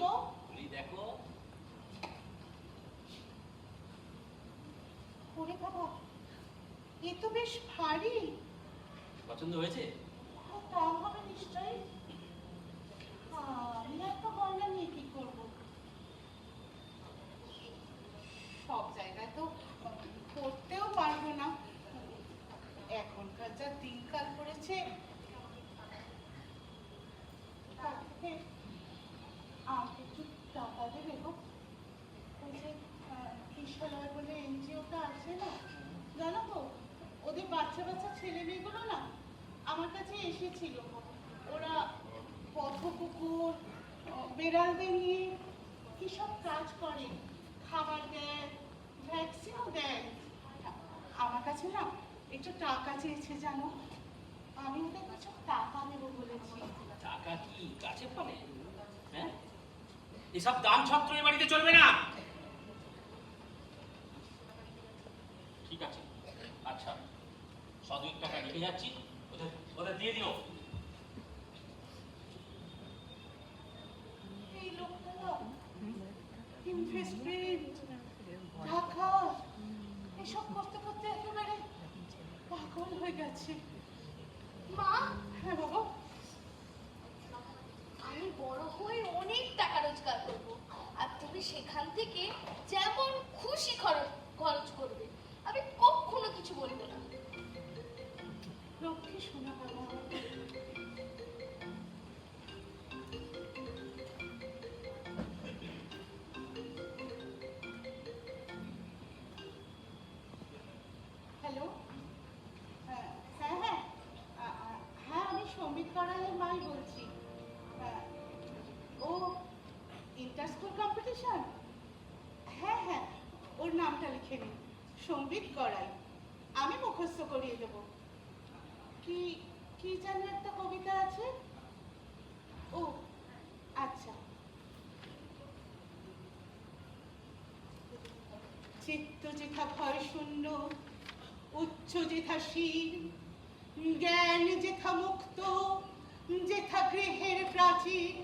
গো। দেখো। ওরে বাবা, এ তো বেশ ভারী। পছন্দ হয়েছে? দাম হবে নিশ্চয়ই। আমি একটা গয়না নিয়ে কি করবো? সব জায়গায় তো করতেও পারবো না। এখনকার যা দিনকাল পড়েছে, আমাকে একটু টাকা দেবে গো। ওই যে কিশোরয় বলে এনজিওটা আছে না, জানো তো, ওদের বাচ্চা বাচ্চা ছেলে মেয়েগুলো না আমার কাছে এসেছিল। ওরা পথ কুকুর বেড়ালদের নিয়ে কি সব কাজ করে, খাবার দেয়, ভ্যাকসিনও দেয়। আমার কাছে না একটু টাকা চেয়েছে জানো। আমি ওদের কিছু টাকা দেবো বলেছি। টাকা কি কাছে পাবে? হ্যাঁ, এসব দান ছত্র এই বাড়িতে চলবে না। ঠিক আছে, আচ্ছা 100-2 টাকা রেখে যাচ্ছি, ওদের দিয়ে দিও। এই লোকটা না ইনভেস্টমেন্ট, টাকা এসব করতে করতে একেবারে পাগল হয়ে গেছে। মা, হ্যাঁ বাবা, আমি বড় হয়ে অনেক টাকা রোজগার করব, আর তুমি সেখান থেকে যেমন খুশি খরচ করবে, আমি কখনো কিছু বলবো না। লক্ষ্মী শোনা বাবা। হ্যালো, হ্যাঁ হ্যাঁ হ্যাঁ হ্যাঁ, আমি সম্বিত করালের মাই বলছি। হ্যাঁ, ও ইন্টার স্কুল কম্পিটিশন। হ্যাঁ হ্যাঁ, ওর নামটা লিখে নিন, সম্বিত করাই। আমি মুখস্থ করিয়ে দেবো। কি কি যেন একটা কবিতা আছে। ও আচ্ছা। চিত্ত যেথা ভয় শূন্য, উচ্চ যেথা শীল, জ্ঞান যেথা মুক্ত, যেথা গৃহের প্রাচীর,